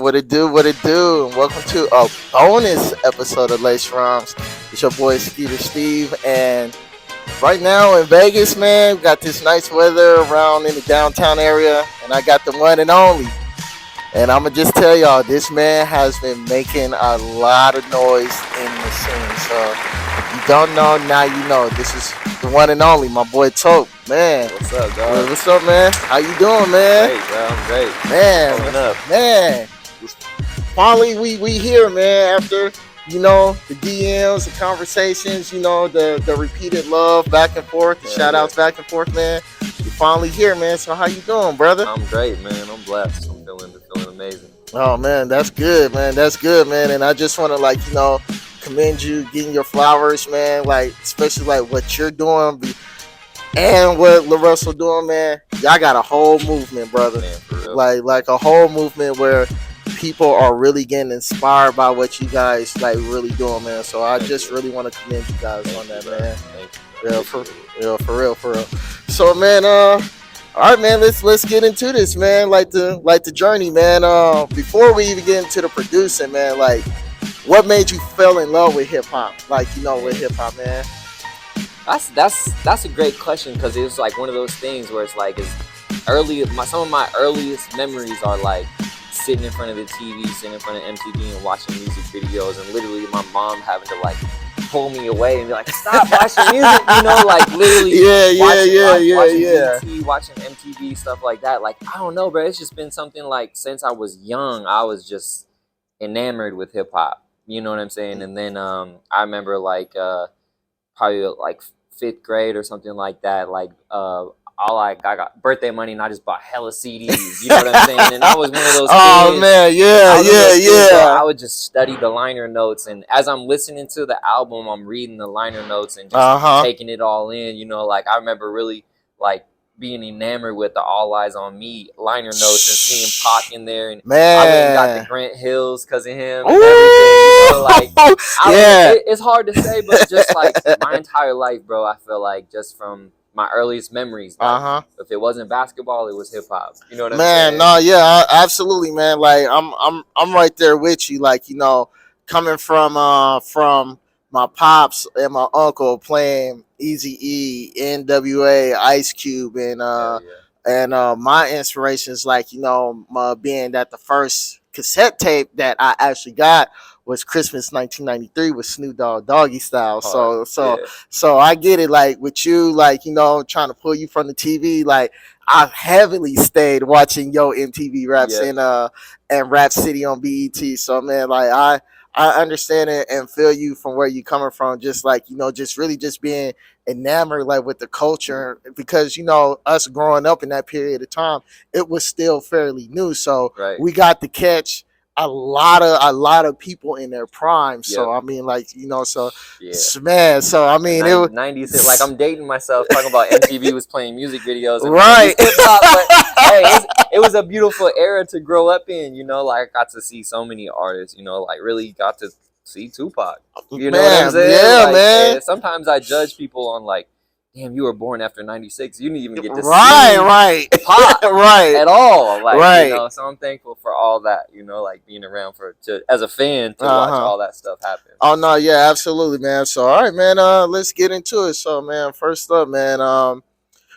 what it do, and welcome to a bonus episode of Lace Rhymes. It's your boy Skeetersteve, and right now in Vegas, man, we got this nice weather around in the downtown area, and I got the one and only. And I'm gonna just tell y'all, this man has been making a lot of noise in the scene. So if you don't know, now you know. This is the one and only, my boy Tope, man. What's up, dog? What's up, man? How you doing, man? Great, bro. I'm great. Man, Coming up. man. Finally, we here, man. After the DMs, the conversations, the repeated love back and forth, the shout outs back and forth, man. We finally here, man. So how you doing, brother? I'm great, man. I'm blessed. I'm feeling amazing. Oh man, that's good, man. That's good, man. And I just want to commend you getting your flowers, man. Like especially like what you're doing and what LaRussell doing, man. Y'all got a whole movement, brother. Man, for real. Like a whole movement where people are really getting inspired by what you guys like really doing, man. So I just really want to commend you guys on that, man. Yeah, for real. So, man, all right, man. Let's get into this, man. Like the journey, man. Before we even get into the producing, man, like what made you fall in love with hip hop? With hip hop, man. That's a great question because it was like one of those things where it's like some of my earliest memories are like sitting in front of the TV, sitting in front of MTV and watching music videos, and literally my mom having to like pull me away and be like, stop watching music, like literally watching MTV, stuff like that. Like, I don't know, bro. It's just been something like since I was young, I was just enamored with hip hop. You know what I'm saying? And then I remember like probably like 5th grade or something like that, like I got birthday money and I just bought hella CDs, you know what I'm saying? And I was one of those kids. Oh man, yeah. I would just study the liner notes, and as I'm listening to the album, I'm reading the liner notes and just taking it all in, like I remember really like being enamored with the All Eyes on Me liner notes and seeing Pac in there, and man, I went and got the Grant Hills because of him and everything, it's hard to say, but just like my entire life, bro, I feel like just from my earliest memories. Like, if it wasn't basketball, it was hip hop. You know what I'm saying? Man, no, yeah, absolutely, man. Like I'm right there with you. Like, coming from my pops and my uncle playing Eazy-E, NWA, Ice Cube, and my inspirations, like, being that the first cassette tape that I actually got was Christmas 1993 with Snoop Dogg, Doggy Style. So I get it. Like with you, like trying to pull you from the TV. Like I heavily stayed watching Yo MTV Raps and Rap City on BET. So man, like I understand it and feel you from where you coming from. Just like just really just being enamored like with the culture, because us growing up in that period of time, it was still fairly new. So we got to catch a lot of people in their prime. So I mean, like man. So I mean, it was 90s. Like I'm dating myself talking about MTV was playing music videos, and right? Hip hop, but hey, it was a beautiful era to grow up in. Like I got to see so many artists. Like really got to see Tupac. You know what I'm saying? Yeah, man. Sometimes I judge people on like, damn, you were born after 96. You didn't even get to see Pac at all. Like, so I'm thankful for all that, like being around as a fan to watch all that stuff happen. Oh, no, yeah, absolutely, man. So, all right, man, let's get into it. So, man, first up, man,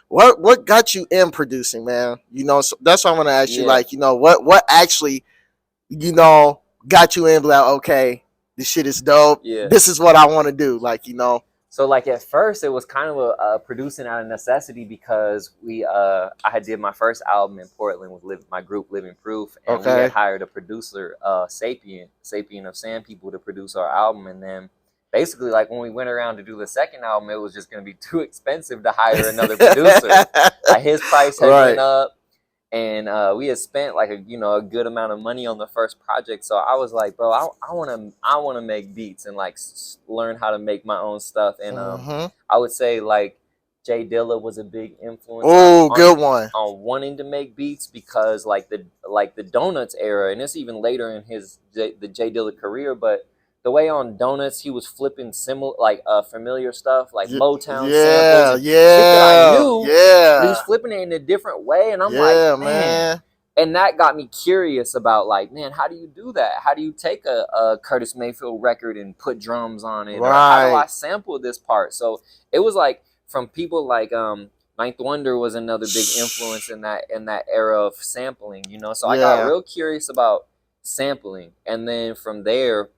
what got you in producing, man? So that's what I'm going to ask you, like, what actually, got you in, like, okay, this shit is dope. Yeah. This is what I want to do, like, So like at first it was kind of a producing out of necessity because I had did my first album in Portland with my group Living Proof, and we had hired a producer, Sapien of Sand People, to produce our album. And then basically like when we went around to do the second album, it was just going to be too expensive to hire another producer. Like his price had went up, and we had spent like a good amount of money on the first project. So I was like, bro, I want to make beats and like learn how to make my own stuff. And I would say like Jay Dilla was a big influence. Oh, good one. On wanting to make beats, because like the Donuts era, and it's even later in the Jay Dilla career, but the way on Donuts he was flipping familiar stuff like Motown samples, shit that I knew. But he was flipping it in a different way, and I'm like, man. And that got me curious about like, man, how do you do that? How do you take a Curtis Mayfield record and put drums on it? Or how do I sample this part? So it was like from people like Ninth Wonder was another big influence in that era of sampling, you know. So I got real curious about sampling, and then from there,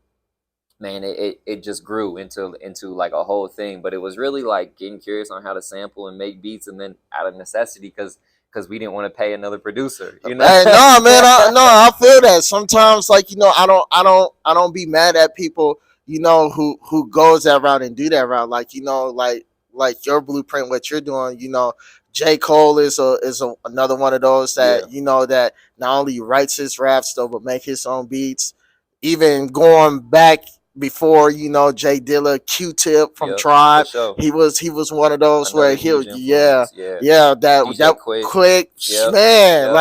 man, it just grew into like a whole thing. But it was really like getting curious on how to sample and make beats, and then out of necessity, because we didn't want to pay another producer, you know. Hey, no, man, I feel that sometimes, like, you know, I don't be mad at people, you know, who goes that route and do that route, like, you know, like your blueprint, what you're doing, you know. J. Cole is another one of those that you know that not only writes his raps though, but make his own beats. Even going back before, you know, Jay Dilla, Q-Tip from Tribe, sure. he was one of those Another where he'll that quick man,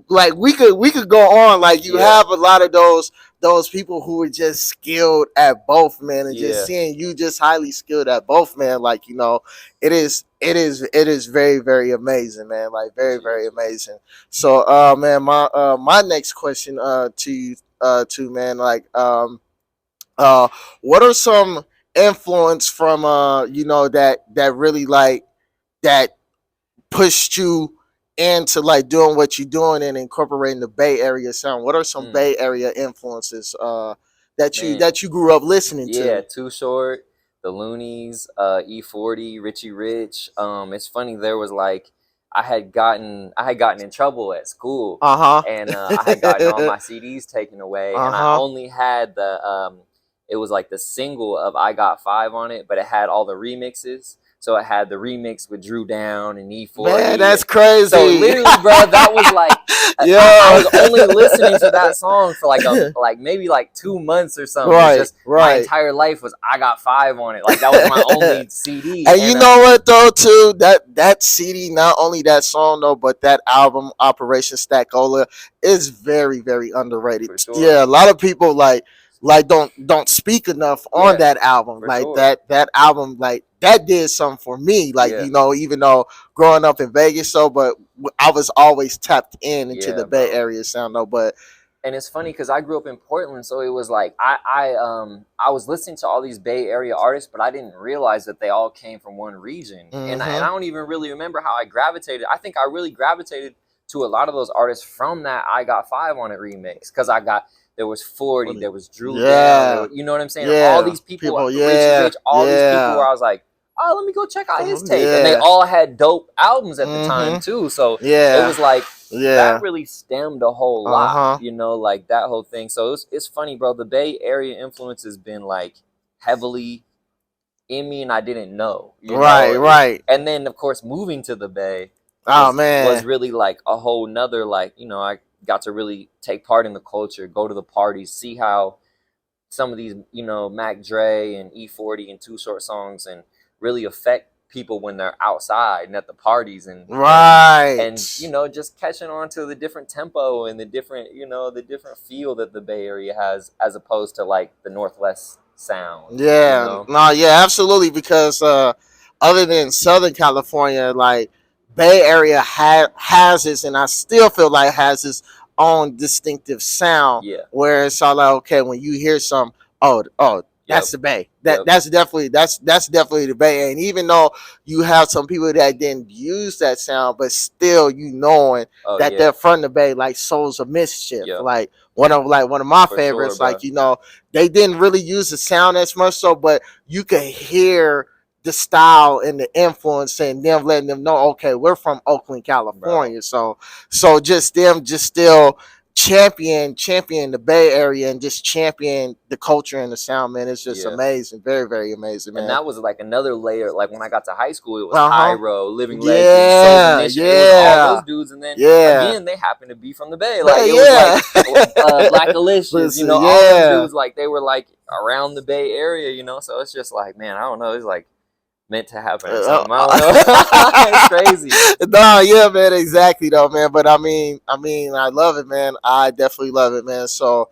like we could go on, like you have a lot of those people who are just skilled at both, man, and just seeing you just highly skilled at both, man, like, you know, it is very, very amazing, man, like very, very amazing. So man, my next question to you man, like what are some influence from you know that really like that pushed you into like doing what you're doing and incorporating the Bay Area sound? What are some Bay Area influences that you grew up listening to? Yeah, Too Short, the Loonies, E40, Richie Rich. It's funny, there was like I had gotten in trouble at school, and I had gotten all my CDs taken away, and I only had the it was like the single of I Got Five on it, but it had all the remixes. So it had the remix with Drew Down and E40. Man, that's crazy. So literally, bro, that was like, I was only listening to that song for like maybe like 2 months or something. My entire life was I Got Five on it. Like that was my only CD. And you know what though, too, that CD, not only that song though, but that album Operation Stackola is very, very underrated. For sure. Yeah, a lot of people like don't speak enough on that album. Like that album, like that did something for me. Like, you know, even though growing up in Vegas, but I was always tapped into the Bay Area sound though. But and it's funny because I grew up in Portland, so it was like I was listening to all these Bay Area artists, but I didn't realize that they all came from one region. And I don't even really remember how I gravitated. I think I really gravitated to a lot of those artists from that I Got Five on it remix, because there was 40, there was Drew Down, you know what I'm saying? All these people Richie Rich, all these people where I was like, oh, let me go check out his tape. And they all had dope albums at the time too. So it was like that really stemmed a whole lot, you know, like that whole thing. So it's funny, bro. The Bay Area influence has been like heavily in me, and I didn't know. You know? And then of course moving to the Bay was really like a whole nother, like, you know, I got to really take part in the culture, go to the parties, see how some of these, you know, Mac Dre and E40 and Too Short songs and really affect people when they're outside and at the parties and you know, just catching on to the different tempo and the different, you know, the different feel that the Bay Area has as opposed to like the Northwest sound. You know? Absolutely, because other than Southern California, like Bay Area has this, and I still feel like has its own distinctive sound. Where it's all like, okay, when you hear some, that's the Bay. That's definitely the Bay. And even though you have some people that didn't use that sound, but still you knowing that they're from the Bay, like Souls of Mischief, like one of my favorites. Sure, like, you know, they didn't really use the sound as much, so but you could hear the style and the influence, and them letting them know, okay, we're from Oakland, California. Bro. So just them just still champion the Bay Area and just champion the culture and the sound, man. It's just amazing. Very, very amazing, man. And that was like another layer. Like when I got to high school, it was Pyro, Living Legends, Soul Nation, it was all those dudes. And then again, they happened to be from the Bay. Like it was like Black Alicious, you know, all those dudes, like they were like around the Bay Area, you know. So it's just like, man, I don't know. It's like meant to happen or something. I don't know. It's crazy. No, man, exactly though, man. But I mean, I love it, man. I definitely love it, man. So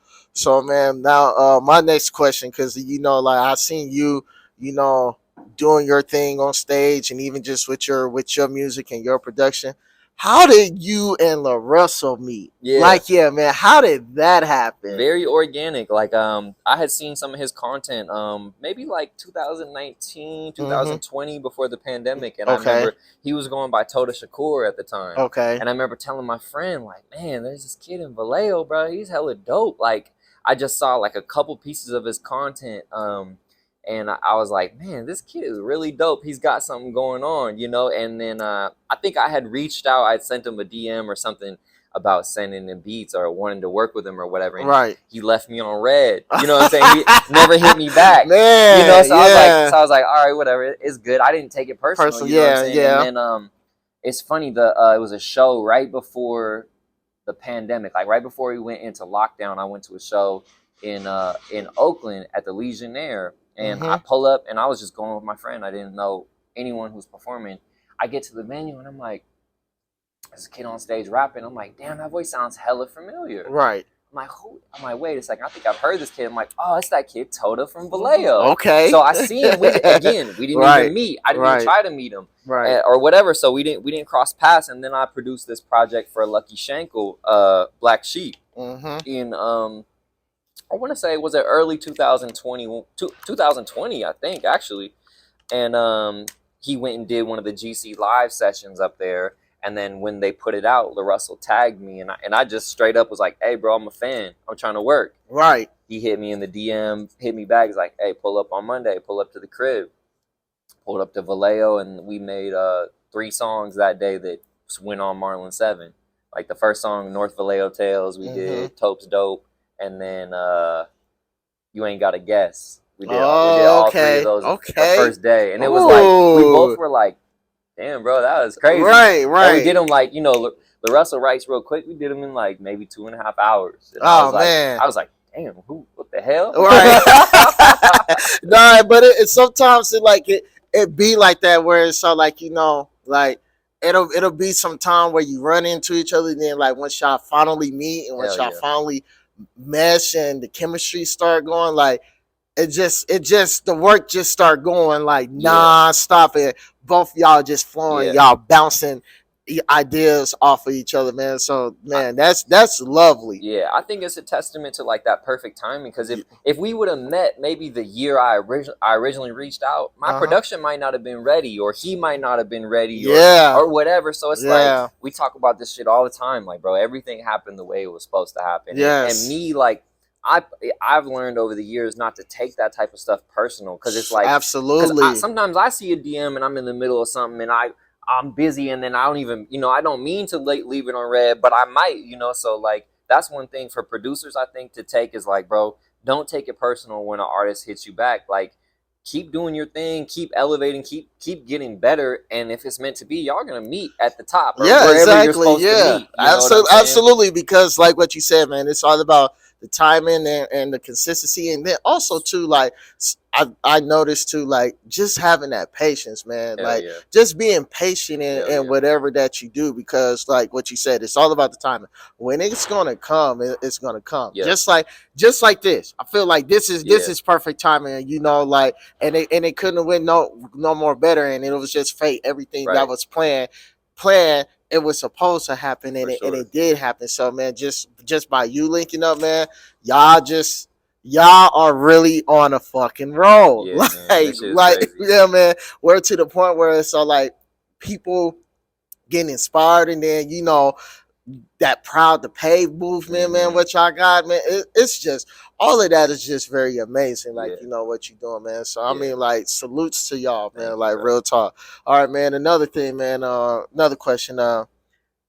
man, now my next question, because you know, like I seen you, you know, doing your thing on stage, and even just with your music and your production. how did you and LaRussell meet? Yeah. Like, yeah, man, how did that happen? Very organic. Like, I had seen some of his content, maybe like 2019, 2020 before the pandemic. And I remember he was going by Toda Shakur at the time. Okay. And I remember telling my friend, like, man, there's this kid in Vallejo, bro. He's hella dope. Like, I just saw like a couple pieces of his content. And I was like, man, this kid is really dope. He's got something going on, you know? And then I think I had reached out. I'd sent him a DM or something about sending him beats or wanting to work with him or whatever. And he left me on red. You know what I'm saying? He never hit me back. Man, you know, so I was like, all right, whatever. It's good. I didn't take it personal. You know what I'm saying? Yeah. And then it's funny, it was a show right before the pandemic. Like right before we went into lockdown, I went to a show in Oakland at the Legionnaire. And I pull up, and I was just going with my friend. I didn't know anyone who's performing. I get to the venue, and I'm like, there's a kid on stage rapping. I'm like, damn, that voice sounds hella familiar. Right. I'm like, who? I'm like, wait a second. I think I've heard this kid. I'm like, oh, it's that kid Toda from Vallejo. Okay. So I see him. We didn't even meet. I didn't even try to meet him. Right. Or whatever. So we didn't cross paths. And then I produced this project for Lucky Shankle, Black Sheep, in I want to say, was it early 2020, I think, actually. And he went and did one of the GC live sessions up there. And then when they put it out, LaRussell tagged me. And I just straight up was like, hey, bro, I'm a fan. I'm trying to work. Right. He hit me in the DM, hit me back. He's like, hey, pull up on Monday. Pull up to the crib. Pulled up to Vallejo. And we made 3 songs that day that went on Marlin 7. Like the first song, North Vallejo Tales, we did Tope's Dope. And then You Ain't Gotta Guess. We did all 3 of those the first day. And it was like, we both were like, damn, bro, that was crazy. Right. And we did them like, you know, LaRussell writes real quick. We did them in like maybe 2.5 hours. And man. I was like, damn, what the hell? Right. No, but it sometimes it be like that where it's so like, you know, like it'll be some time where you run into each other, and then like once y'all finally meet and once y'all finally mesh and the chemistry start going, like it just the work just start going like non-stop, and both y'all just flowing, y'all bouncing ideas off of each other, man. So man, that's lovely. Yeah, I think it's a testament to like that perfect timing, because if we would have met maybe the year I originally reached out, my production might not have been ready, or he might not have been ready, or whatever. So it's like we talk about this shit all the time, like, bro, everything happened the way it was supposed to happen. And me, like, I've learned over the years not to take that type of stuff personal, because it's like, absolutely, sometimes I see a DM and I'm in the middle of something and I'm busy, and then I don't even, you know, I don't mean to leave it on red, but I might, you know. So like that's one thing for producers, I think, to take is like, bro, don't take it personal when an artist hits you back. Like, keep doing your thing, keep elevating, keep getting better, and if it's meant to be, y'all gonna meet at the top. Or wherever you're supposed to meet, absolutely, because like what you said, man, it's all about the timing and the consistency, and then also too, like I noticed too, like just having that patience, man. Just being patient in whatever that you do, because like what you said, it's all about the timing. When it's gonna come, it's gonna come. Just like this, I feel like this is perfect timing, you know, like and it couldn't have went no more better, and it was just fate. Everything that was planned. It was supposed to happen, and it did happen. So man, just by you linking up, man, y'all are really on a fucking roll. Yeah, man, we're to the point where it's all like people getting inspired, and then, you know, that Proud to Pave movement, man, what y'all got, man, it's just all of that is just very amazing, like, you know, what you're doing, man. So I mean, like, salutes to y'all, man. Like, real talk. All right, man, another thing, man, another question,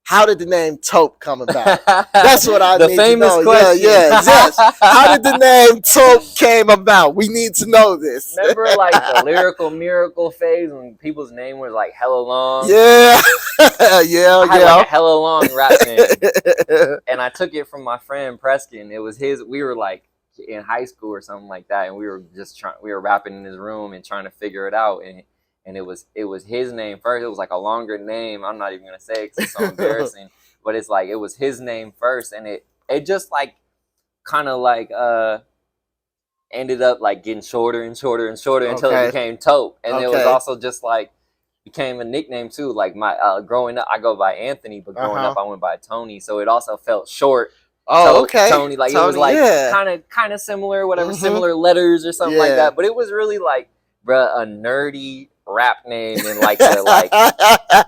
how did the name Tope come about? That's what I need to know. Question. Yes. How did the name Tope came about? We need to know this. Remember, like, the Lyrical Miracle phase when people's name was like hella long? Yeah. I had like a hella long rap name, and I took it from my friend Preston. It was his. We were like in high school or something like that, and we were just we were rapping in his room and trying to figure it out, and it was his name first. It was like a longer name. I'm not even gonna say it because it's so embarrassing. But it's like it was his name first, and it just like kind of like ended up like getting shorter and shorter and shorter until it became Tope. And it was also just like became a nickname too. Like my growing up, I go by Anthony, but growing up I went by Tony. So it also felt short. Oh, okay. Tony, like Tony, it was like kind of similar, whatever, similar letters or something like that. But it was really like, bruh, a nerdy rap name and like the like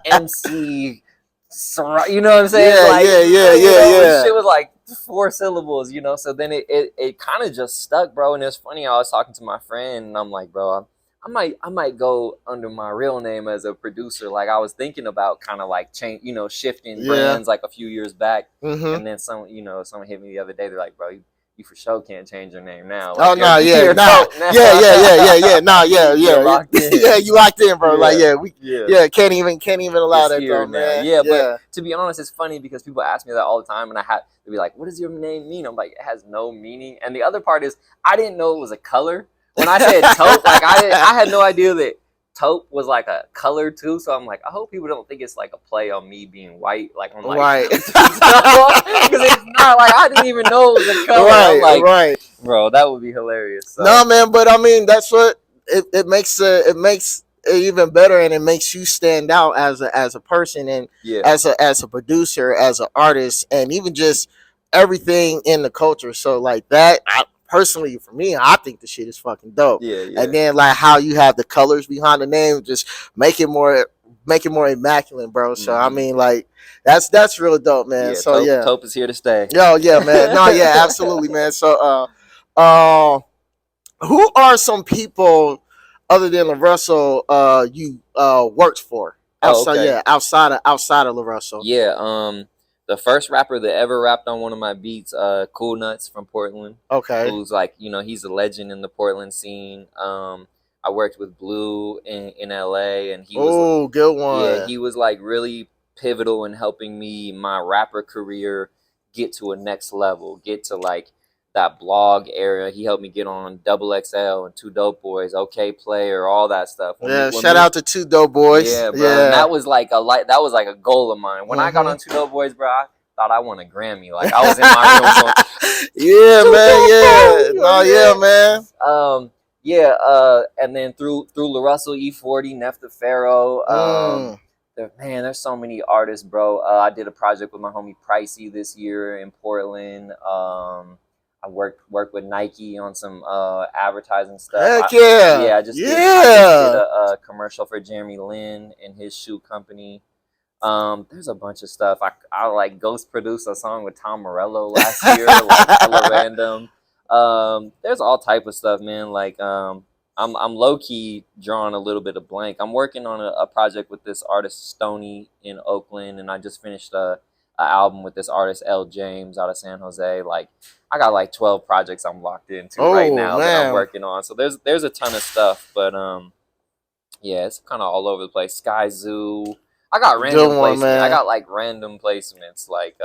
MC. You know what I'm saying? Yeah, like, yeah. Shit was like 4 syllables, you know. So then it kind of just stuck, bro. And it's funny. I was talking to my friend, and I'm like, bro, I might go under my real name as a producer. Like I was thinking about kind of like shifting brands like a few years back. And then someone hit me the other day. They're like, bro, you for sure can't change your name now. Like, yeah, you locked in. Yeah, you locked in, bro. Like, can't even allow that, though, man. Yeah, but to be honest, it's funny because people ask me that all the time, and they'd be like, "What does your name mean?" I'm like, "It has no meaning." And the other part is, I didn't know it was a color. When I said taupe, like I had no idea that taupe was like a color too. So I'm like, I hope people don't think it's like a play on me being white. Like I'm like, right, because it's not. Like I didn't even know it was a color. Right, like, right, bro, that would be hilarious. So. No, man, but I mean, that's what it makes it even better, and it makes you stand out as a person, and as a producer, as an artist, and even just everything in the culture. So like that, personally, for me, I think the shit is fucking dope. Yeah. And then like how you have the colors behind the name, just make it more immaculate, bro. So I mean, like that's real dope, man. Yeah, so Tope is here to stay. Yo, yeah, man. No, yeah, absolutely, man. So who are some people other than LaRussell you worked for? Outside of LaRussell. Yeah, the first rapper that ever rapped on one of my beats, Cool Nuts from Portland. Okay. Who's like, he's a legend in the Portland scene. I worked with Blue in LA, and he was good one. Yeah, he was like really pivotal in helping me my rapper career get to a next level, get to like that blog era. He helped me get on Double XL and 2 Dope Boys, OK Player, all that stuff. Shout out to 2 Dope Boys. Yeah, bro. Yeah. And that was like a goal of mine. When I got on 2 Dope Boys, bro, I thought I won a Grammy. Like I was in my room. Yeah, man. Yeah. Oh, yeah, man. And then through LaRussell, E40, Nefta Pharaoh. There's so many artists, bro. I did a project with my homie Pricey this year in Portland. I worked with Nike on some advertising stuff. Heck yeah! I just did a commercial for Jeremy Lin and his shoe company. There's a bunch of stuff. I like ghost produced a song with Tom Morello last year, like hella random. There's all type of stuff, man. Like I'm low key drawing a little bit of blank. I'm working on a project with this artist Stoney in Oakland, and I just finished a album with this artist L James out of San Jose. Like I got like 12 projects I'm locked into right now that I'm working on. So there's a ton of stuff, but it's kind of all over the place. Sky Zoo. I got random placements. I got like random placements. Like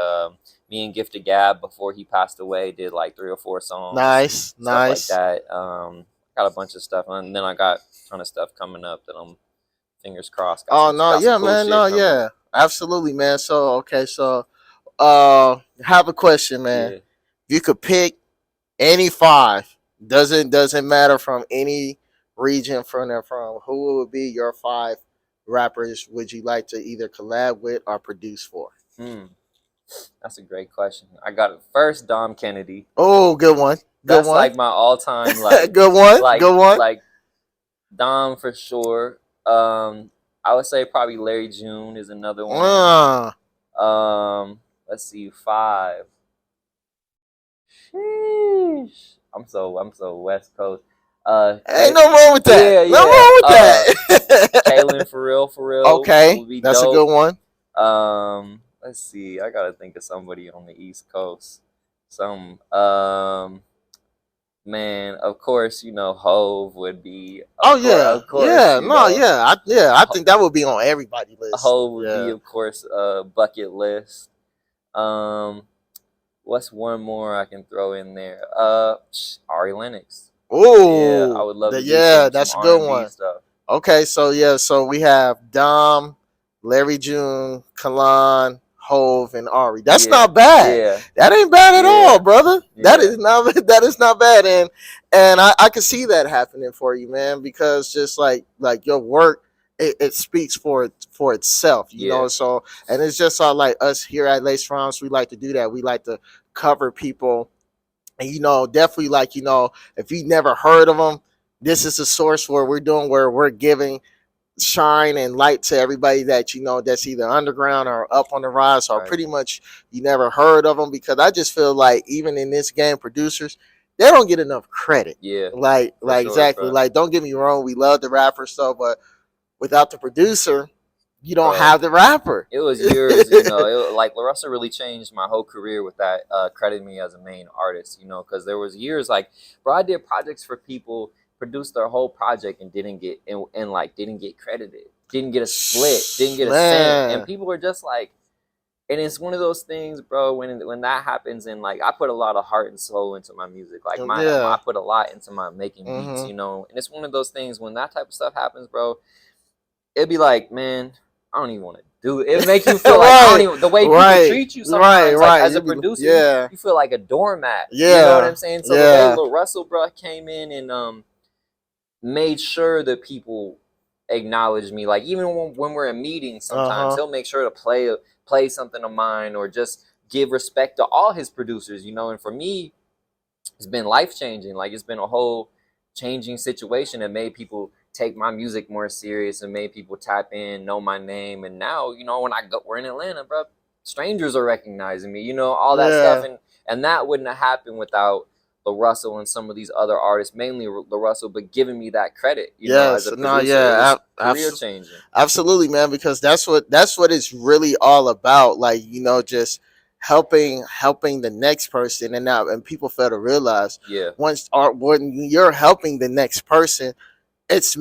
me and Gifted Gab before he passed away did like 3 or 4 songs. Nice. Like that. Got a bunch of stuff, and then I got a ton of stuff coming up that I'm fingers crossed. Absolutely, man. So have a question, man. Yeah. You could pick any 5. Doesn't matter from any region from they're from. Who would be your 5 rappers would you like to either collab with or produce for? That's a great question. I got it first. Dom Kennedy. Oh, good one. That's like my all-time like good one. Like Dom for sure. I would say probably Larry June is another one. Let's see, 5. Sheesh. I'm so West Coast. Ain't no wrong with that. No wrong with that. Kaylin for real. Okay, that's dope. A good one. Let's see. I gotta think of somebody on the East Coast. Man, of course, Hove would be. Of course. I think that would be on everybody's list. Hove would be, of course, bucket list. What's one more I can throw in there? Ari Lennox. Oh, I would love to. That's a good one. Stuff. Okay, so we have Dom, Larry June, Kalan, Hove, and Ari. That's not bad. Yeah. That ain't bad at all, brother. Yeah. That is not bad, and I can see that happening for you, man, because just like your work it speaks for itself, you know. So, and it's just all like us here at Lace Farms, we like to do that. We like to cover people, and you know, definitely like, you know, if you never heard of them, this is a source where we're giving shine and light to everybody that, you know, that's either underground or up on the rise, or pretty much you never heard of them. Because I just feel like even in this game, producers, they don't get enough credit. Like sure, exactly, bro. Like, don't get me wrong, we love the rapper stuff, but without the producer, you don't have the rapper. It was years, you know. Like LaRussell really changed my whole career with that, crediting me as a main artist, you know, because there was years like, bro, I did projects for people, produced their whole project, and didn't get didn't get credited, didn't get a split, didn't get a cent, and people were just like, and it's one of those things, bro. When that happens, and like I put a lot of heart and soul into my music, like I put a lot into my making beats, you know, and it's one of those things when that type of stuff happens, bro. It'd be like, man, I don't even want to do it. It makes you feel like I don't even, the way people treat you sometimes, like as a producer, you feel like a doormat. You know what I'm saying? So the way LaRussell, bro, came in and made sure that people acknowledge me. Like even when we're in meetings, sometimes he'll make sure to play something of mine, or just give respect to all his producers, you know. And for me, it's been life changing. Like it's been a whole changing situation that made people take my music more serious and made people tap in, know my name. And now, you know, when we're in Atlanta, bro, strangers are recognizing me, you know, all that stuff. And that wouldn't have happened without LaRussell and some of these other artists, mainly LaRussell, but giving me that credit, you know, as a producer. Career changing. Absolutely, man, because that's what it's really all about. Like, you know, just helping the next person, and people fail to realize when you're helping the next person, it's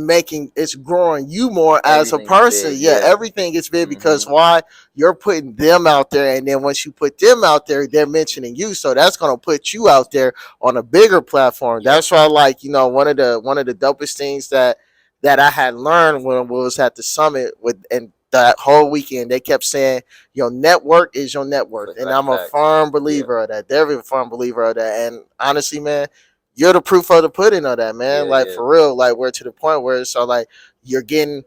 growing you more as a person. Everything is big because why? You're putting them out there, and then once you put them out there, they're mentioning you, so that's going to put you out there on a bigger platform. That's why, like, you know, one of the dopest things that I had learned when we was at the summit and that whole weekend, they kept saying your network is your net worth, and I'm a firm believer of that. They're a firm believer of that, and honestly, man, you're the proof of the pudding of that, man. Like for real, like we're to the point where it's so like you're getting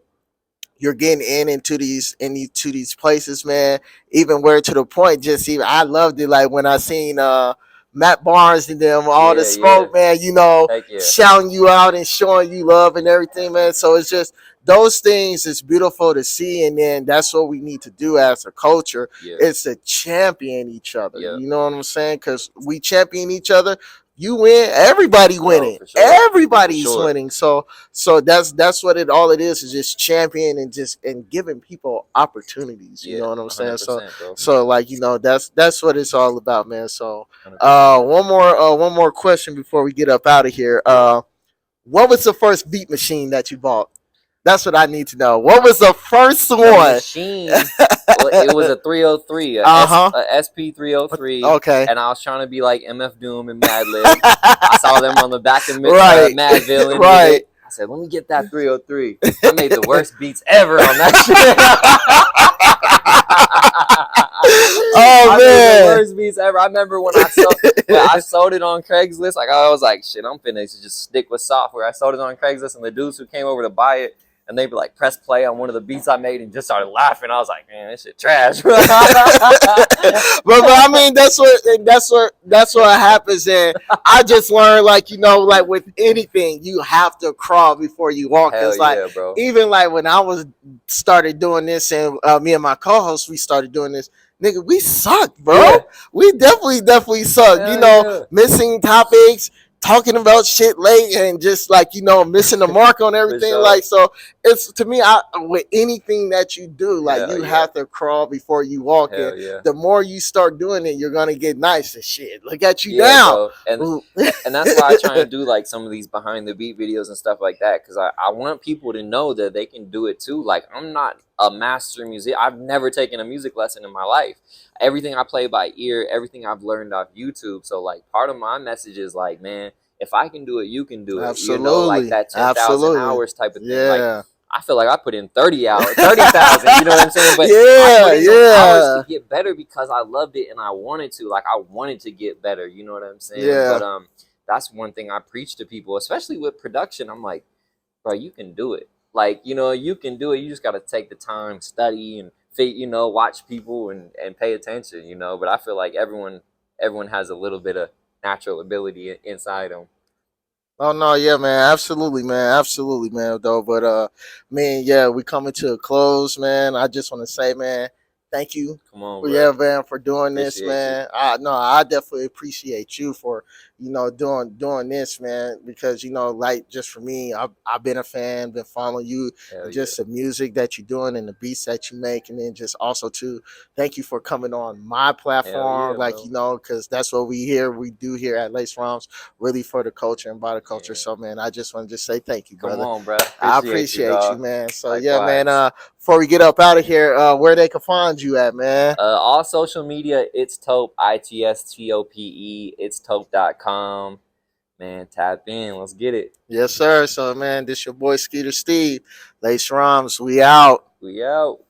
into these places, man. Even where to the point, just even I loved it. Like when I seen Matt Barnes and them, all the smoke, man. You know, shouting you out and showing you love and everything, man. So it's just those things. It's beautiful to see, and then that's what we need to do as a culture. It's to champion each other. You know what I'm saying? Because we champion each other. You win, everybody winning. Everybody's winning. So that's what all it is just champion and giving people opportunities. You know what I'm saying? So like, you know, that's what it's all about, man. So one more question before we get up out of here. What was the first beat machine that you bought? That's what I need to know. What was the first one? Machine. It was a 303, a SP 303. Okay. And I was trying to be like MF Doom and Madlib. I saw them on the back of Madville. I said, let me get that 303. I made the worst beats ever on that shit. Oh, man. The worst beats ever. I remember when I sold it on Craigslist. Like I was like, shit, I'm finna just stick with software. I sold it on Craigslist, and the dudes who came over to buy it, and they'd be like, press play on one of the beats I made, and just started laughing. I was like, man, this shit trash. but I mean, that's what happens. And I just learned, like, you know, like with anything, you have to crawl before you walk. It's like, bro. Even like when I started doing this, and me and my co-host, we started doing this. Nigga, we sucked, bro. We definitely sucked. You know, missing topics, talking about shit late, and just like, you know, missing the mark on everything. Like, so it's, to me, with anything that you do, like you have to crawl before you walk. And the more you start doing it, you're gonna get nice and shit. Look at you now. And that's why I try to do like some of these behind the beat videos and stuff like that, because I want people to know that they can do it too. Like, I'm not a master musician. I've never taken a music lesson in my life. Everything I play by ear, everything I've learned off YouTube. So like, part of my message is like, man, if I can do it, you can do it. Absolutely. You know, like that 10,000 hours type of thing. Like, I feel like I put in 30,000 hours, you know what I'm saying? But I put in hours to get better because I loved it and I wanted to. Like, I wanted to get better, you know what I'm saying? But that's one thing I preach to people, especially with production. I'm like, bro, you can do it. like, you know, you can do it. You just got to take the time, study, and you know, watch people and pay attention, you know. But I feel like everyone has a little bit of natural ability inside them. Oh no, yeah, man, absolutely, man, though. But man, yeah, we coming to a close, man. I just want to say, man, thank you. Come on, bro. Yeah, man, for doing this, Appreciate you. man. I definitely appreciate you for doing this, man. Because like just for me, I've been a fan, been following you, Hell and yeah. just the music that you're doing and the beats that you make, and then just also too, thank you for coming on my platform, Yeah, like bro. because that's what we do here at Lace Roms, really for the culture and by the culture. Yeah. So, man, I just want to just say thank you, Come brother. on, bro. I Appreciate you, appreciate you, dog. man. So yeah, man. Likewise. Before we get up out of here, where they can find you at, man? All social media, it's Tope, ITSTOPE, it's Tope.com. Man, tap in. Let's get it. Yes, sir. So, man, this your boy Skeetersteve. Lace Roms, we out. We out.